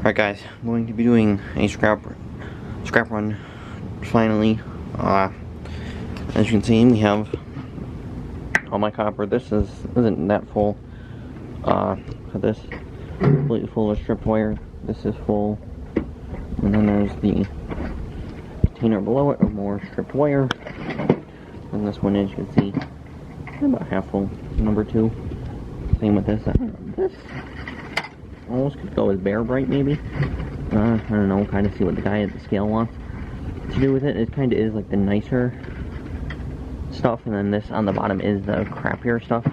Alright guys, I'm going to be doing a scrap run finally. As you can see, we have all my copper. This isn't that full. This completely full of stripped wire. This is full. And then there's the container below it of more stripped wire. And this one, as you can see, about half full. Number 2. Same with this. This almost could go as bare bright, maybe. I don't know, kind of see what the guy at the scale wants to do with it. It kind of is like the nicer stuff, and then this on the bottom is the crappier stuff.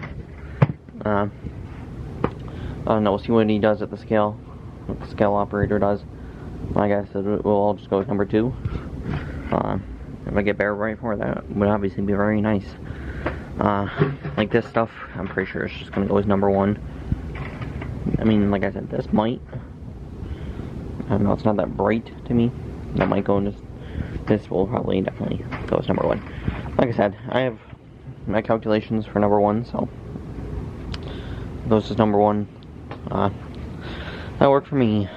I don't know, we'll see what he does at the scale, what the scale operator does. Like I said, we'll all just go with number 2. If I get bare bright for that, would obviously be very nice. Like this stuff, I'm pretty sure it's just gonna go as number 1. I mean, like I said, this might, I don't know, it's not that bright to me. That might go in this will probably definitely go as number 1. Like I said, I have my calculations for number 1, so goes as number 1. That worked for me.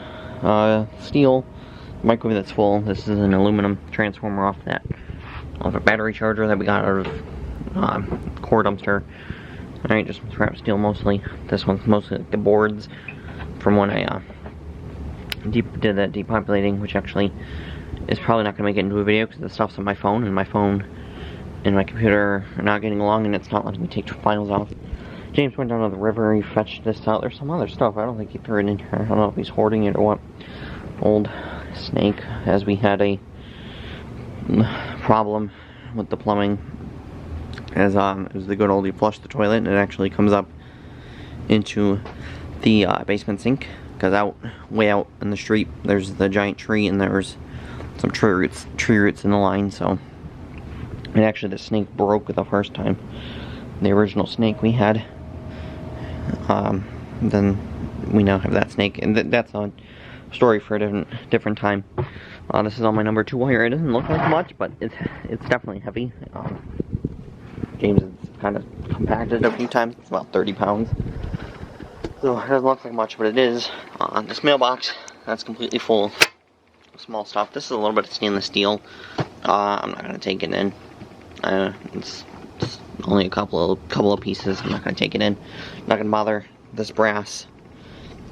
Steel microwave that's full. This is an aluminum transformer off a battery charger that we got out of core dumpster. Alright, just scrap steel mostly. This one's mostly like the boards from when I did that depopulating, which actually is probably not going to make it into a video because the stuff's on my phone, and my phone and my computer are not getting along, and it's not letting me take files off. James went down to the river, he fetched this out. There's some other stuff. I don't think he threw it in here. I don't know if he's hoarding it or what. Old snake, as we had a problem with the plumbing. As it was the good old, you flush the toilet and it actually comes up into the basement sink, because way out in the street there's the giant tree, and there's some tree roots in the line. So, and actually the snake broke the first time, the original snake we had. Then we now have that snake, and that's a story for a different time. This is on my number 2 wire. It doesn't look like much, but it's definitely heavy. James has kind of compacted it a few times. It's about 30 pounds. So it doesn't look like much, but it is. This mailbox, that's completely full of small stuff. This is a little bit of stainless steel. I'm not going to take it in. It's only a couple of pieces. I'm not going to take it in. I'm not going to bother this brass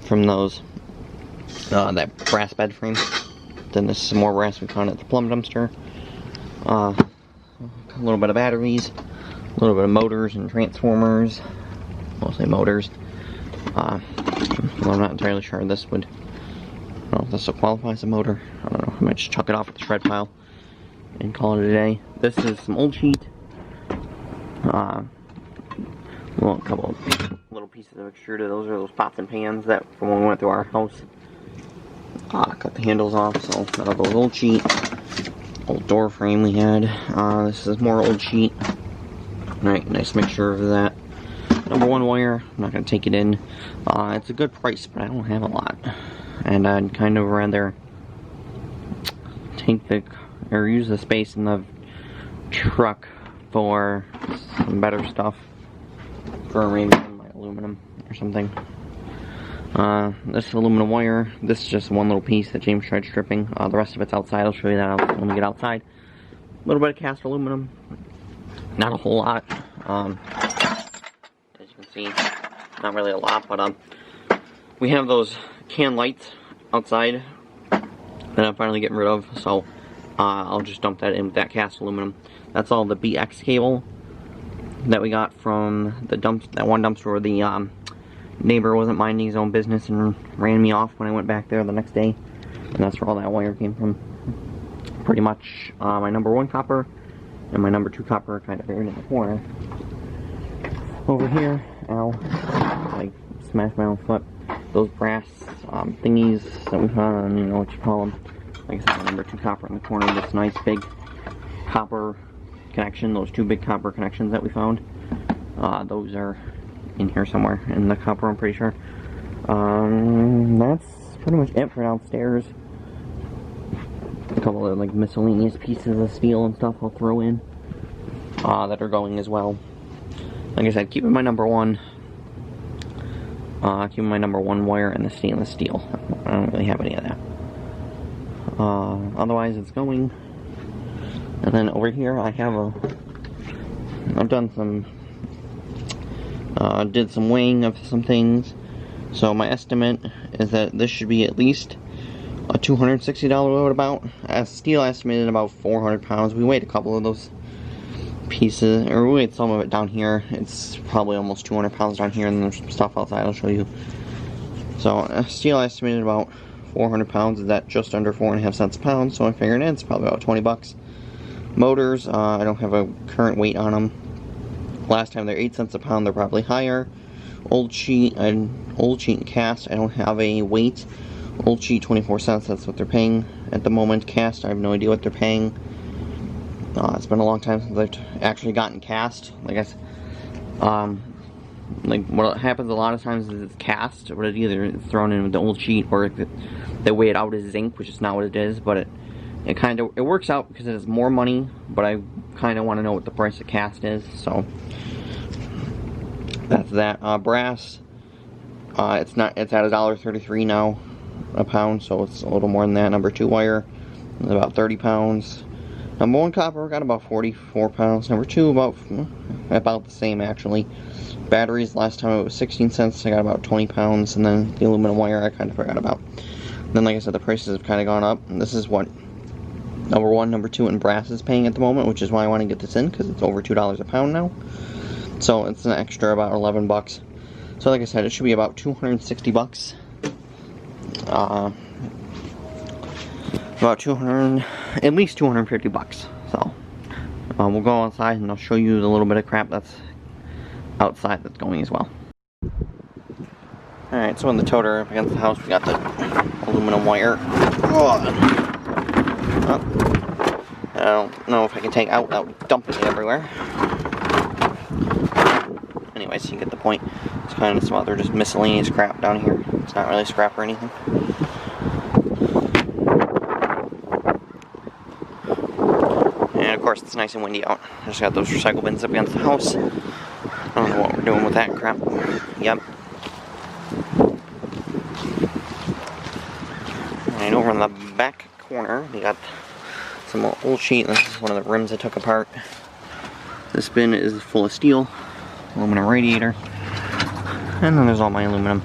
from those, that brass bed frame. Then this is some more brass we found at the plum dumpster. A little bit of batteries. A little bit of motors and transformers, mostly motors. Well, I'm not entirely sure this would, I don't know if this will qualify as a motor. I don't know, I might just chuck it off at the shred pile and call it a day. This is some old sheet. Well, a couple of little pieces of extruded. Those are those pots and pans that from when we went through our house. Cut the handles off, so that'll go with old sheet. Old door frame we had. This is more old sheet. Alright, nice mixture of that. Number 1 wire, I'm not going to take it in. It's a good price, but I don't have a lot. And I'd kind of rather use the space in the truck for some better stuff. For maybe my aluminum or something. This aluminum wire, this is just one little piece that James tried stripping. The rest of it's outside. I'll show you that when we get outside. A little bit of cast aluminum. Not a whole lot. As you can see, not really a lot, but we have those can lights outside that I'm finally getting rid of, so I'll just dump that in with that cast aluminum. That's all the BX cable that we got from that one dumpster where the neighbor wasn't minding his own business and ran me off when I went back there the next day, and that's where all that wire came from. Pretty much my number 1 copper and my number 2 copper are kind of buried in the corner. Over here, I smashed my own foot. Those brass thingies that we found, I don't even know what you call them. Like I said, my number 2 copper in the corner, this nice big copper connection, those 2 big copper connections that we found. Those are in here somewhere, in the copper, I'm pretty sure. That's pretty much it for downstairs. A couple of like miscellaneous pieces of steel and stuff I'll throw in that are going as well. Like I said, keeping my number 1 Keep my number 1 wire and the stainless steel. I don't really have any of that. Otherwise it's going. And then over here I've done some, did some weighing of some things. So my estimate is that this should be at least a $260 load about. As steel estimated about 400 pounds. We weighed a couple of those pieces, or we weighed some of it down here. It's probably almost 200 pounds down here, and there's some stuff outside I'll show you. So steel estimated about 400 pounds. Is that just under 4.5 cents a pound? So I figured it's probably about 20 bucks. Motors, I don't have a current weight on them. Last time they're 8 cents a pound. They're probably higher. Old sheet and cast, I don't have a weight. Old sheet 24 cents, that's what they're paying at the moment. Cast, I have no idea what they're paying. It's been a long time since I've actually gotten cast. Like what happens a lot of times is it's cast, but it's either thrown in with the old sheet or they weigh it out as zinc, which is not what it is. But it works out because it is more money. But I kind of want to know what the price of cast is, so that's that. Brass, it's at $1.33 now a pound, so it's a little more than that. Number 2 wire is about 30 pounds. Number 1 copper got about 44 pounds. Number 2 about the same actually. Batteries, last time it was 16 cents. I got about 20 pounds, and then the aluminum wire I kind of forgot about. Then, like I said, the prices have kind of gone up. And this is what number 1, number 2, and brass is paying at the moment, which is why I want to get this in, because it's over $2 a pound now. So it's an extra about 11 bucks. So like I said, it should be about 260 bucks. About at least 250 bucks. So we'll go outside and I'll show you the little bit of crap that's outside that's going as well. Alright, so in the toter up against the house, we got the aluminum wire. I don't know if I can take out without dumping it everywhere. Anyways, you get the point. It's kind of some other just miscellaneous crap down here. It's not really scrap or anything. And of course, it's nice and windy out. I just got those recycle bins up against the house. I don't know what we're doing with that crap. Yep. And over in the back corner, we got some old sheet. This is one of the rims I took apart. This bin is full of steel, aluminum radiator, and then there's all my aluminum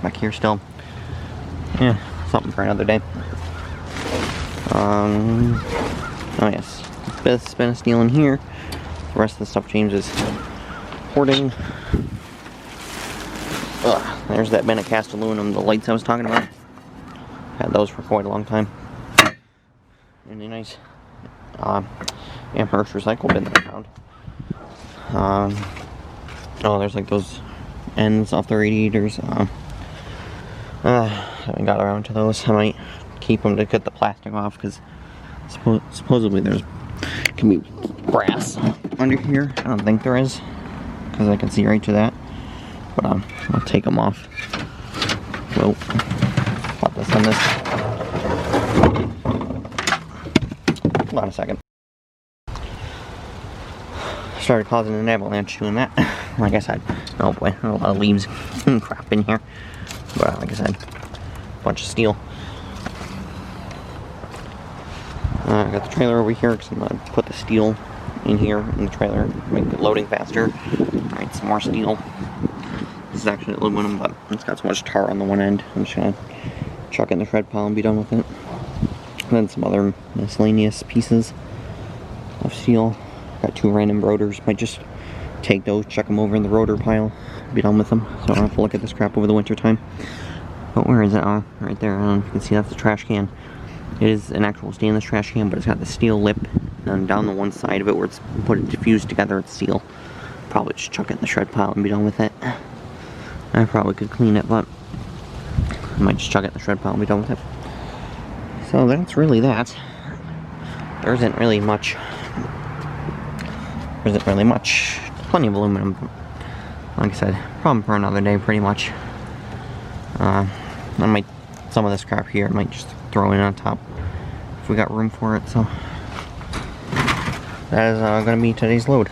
back here still. Yeah, something for another day. Oh yes, this bin of steel in here. The rest of the stuff changes. Hoarding. There's that bin of cast aluminum, the lights I was talking about. Had those for quite a long time. Really nice Amherst recycle bin that I found. Oh, there's like those ends off the radiators. Haven't got around to those. I might keep them to cut the plastic off because supposedly can be brass under here. I don't think there is because I can see right to that. But I'll take them off. Whoa. Put this on this. Hold on a second. Started causing an avalanche doing that. Like I said, oh boy, a lot of leaves and crap in here. But like I said, a bunch of steel. I got the trailer over here because I'm going to put the steel in here in the trailer, make it loading faster. Alright, some more steel. This is actually aluminum, but it's got so much tar on the one end. I'm just going to chuck it in the shred pile and be done with it. And then some other miscellaneous pieces of steel. Got 2 random rotors. Might just take those, chuck them over in the rotor pile, be done with them. So I'll have to look at this crap over the winter time. But where is it? Oh, right there. I don't know if you can see that's the trash can. It is an actual stainless trash can, but it's got the steel lip. And down the one side of it where it's put it diffused together, it's steel. Probably just chuck it in the shred pile and be done with it. I probably could clean it, but I might just chuck it in the shred pile and be done with it. So that's really that. There isn't really much. Plenty of aluminum. Like I said, problem for another day, pretty much. Some of this crap here, I might just throw in on top if we got room for it. So that is going to be today's load.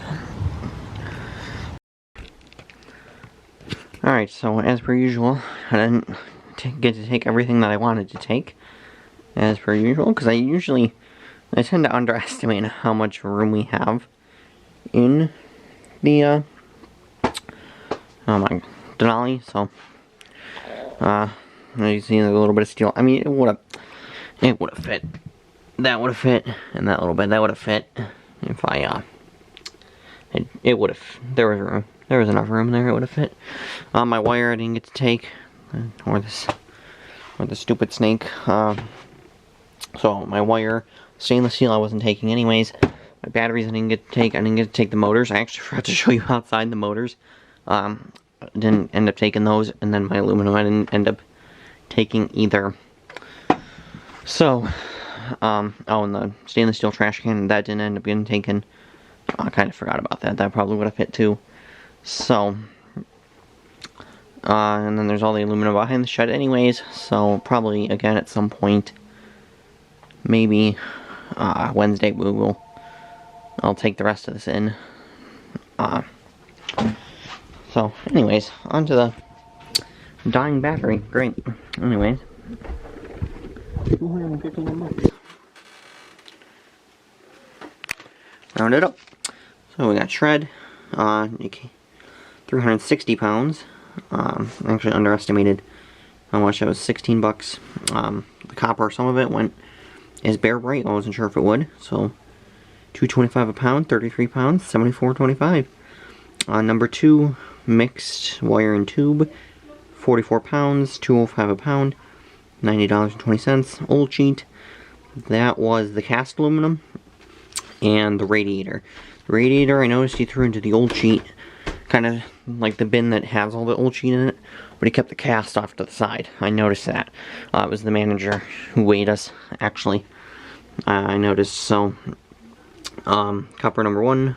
Alright, Alright, so as per usual, I didn't get to take everything that I wanted to take, as per usual, because I tend to underestimate how much room we have in the, Denali, so, you see a little bit of steel. I mean, it would have fit. That would have fit, and that little bit, that would have fit, if it would have, there was room. There was enough room there, it would have fit. My wire I didn't get to take, or the stupid snake. So my wire, stainless steel I wasn't taking anyways. My batteries I didn't get to take. I didn't get to take the motors. I actually forgot to show you outside the motors. Didn't end up taking those, and then my aluminum I didn't end up taking either. So, and the stainless steel trash can, that didn't end up getting taken. I kind of forgot about that. That probably would have fit too. So, and then there's all the aluminum behind the shed anyways, so probably, again, at some point, maybe, Wednesday I'll take the rest of this in. So, anyways, onto the dying battery. Great. Anyways, 251 bucks. Round it up. So we got shred, 360 pounds. Actually underestimated how much. That was 16 bucks. The copper, some of it is bare bright. I wasn't sure if it would. So, 225 a pound, 33 pounds, 74.25. Number 2, mixed wire and tube, 44 pounds, 205 a pound, $90.20. Old sheet. That was the cast aluminum and the radiator. The radiator I noticed he threw into the old sheet, kind of like the bin that has all the old sheet in it, but he kept the cast off to the side. I noticed that. It was the manager who weighed us, actually. I noticed. So, copper number 1,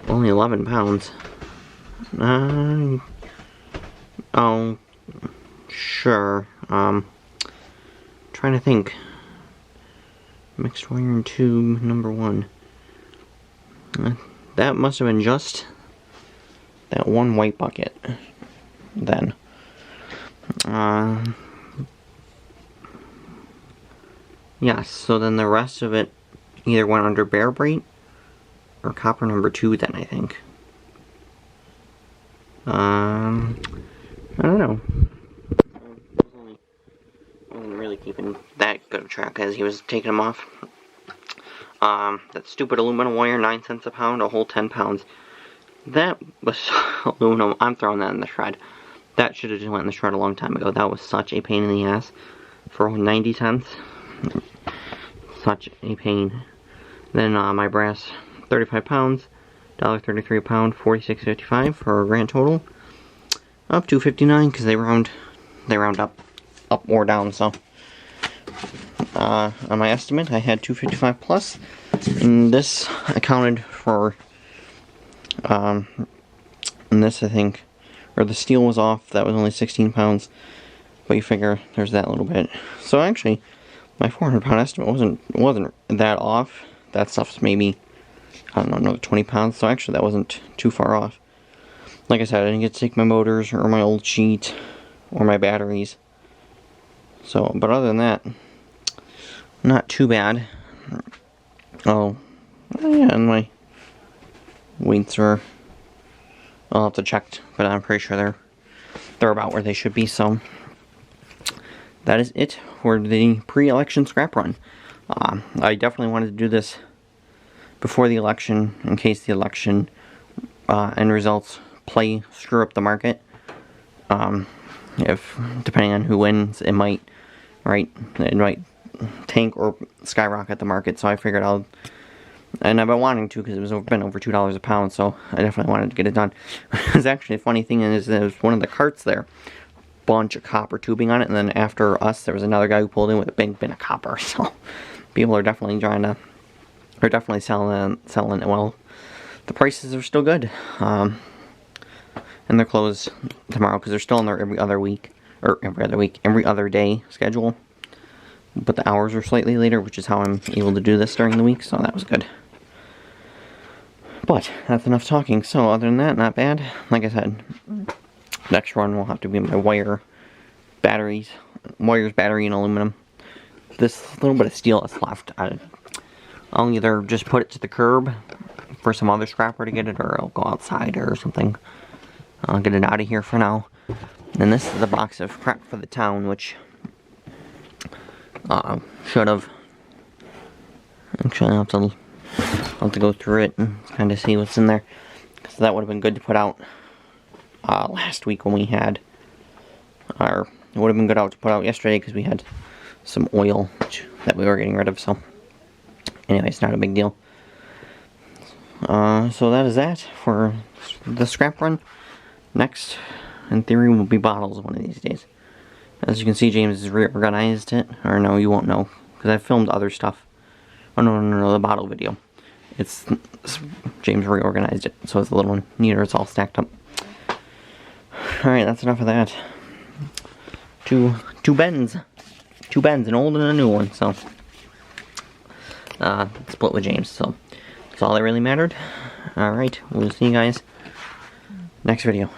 only 11 pounds. Oh, sure. Trying to think. Mixed wire and tube number 1. That must have been just that one white bucket then. Yes, so then the rest of it either went under bare bright or copper number 2 then, I think. I don't know. I wasn't really keeping that good of track as he was taking them off. That stupid aluminum wire, 9 cents a pound, a whole 10 pounds. That was aluminum. I'm throwing that in the shred. That should have just went in the shred a long time ago. That was such a pain in the ass for 90 cents. Such a pain. Then my brass, 35 pounds, $1.33 a pound, $46.55 for a grand total of $2.59 because they round up or down. So on my estimate, I had $2.55 plus, and this accounted for. And this, I think, or the steel was off. That was only 16 pounds, but you figure there's that little bit. So actually, my 400-pound estimate wasn't that off. That stuff's maybe, I don't know, another 20 pounds. So actually, that wasn't too far off. Like I said, I didn't get to take my motors or my old sheet or my batteries. So, but other than that, not too bad. Oh yeah, and my weights are, I'll have to check, but I'm pretty sure they're about where they should be. So that is it for the pre-election scrap run. I definitely wanted to do this before the election in case the election end results screw up the market. If depending on who wins, it might tank or skyrocket the market. So I figured and I've been wanting to because it was been over $2 a pound, so I definitely wanted to get it done. It's actually a funny thing is there was one of the carts there, bunch of copper tubing on it, and then after us there was another guy who pulled in with a big bin of copper. So people are definitely selling it. Well, the prices are still good, and they're closed tomorrow because they're still on their every other day schedule. But the hours are slightly later, which is how I'm able to do this during the week, so that was good. But that's enough talking. So other than that, not bad. Like I said, next run will have to be my wires, battery, and aluminum. This little bit of steel that's left, I'll either just put it to the curb for some other scrapper to get it, or I'll go outside or something. I'll get it out of here for now. And this is a box of crap for the town, which should have. Actually, I'll have to go through it and kind of see what's in there, because that would have been good to put out last week when we had, or it would have been good to put out yesterday because we had some oil that we were getting rid of. So anyway, it's not a big deal. So that is that for the scrap run. Next, in theory, will be bottles one of these days. As you can see, James has reorganized it. Or no, you won't know, because I filmed other stuff. Oh no, the bottle video. James reorganized it, so it's a little neater. It's all stacked up. Alright, that's enough of that. Two bends, an old and a new one. So split with James. So that's all that really mattered. Alright, we'll see you guys next video.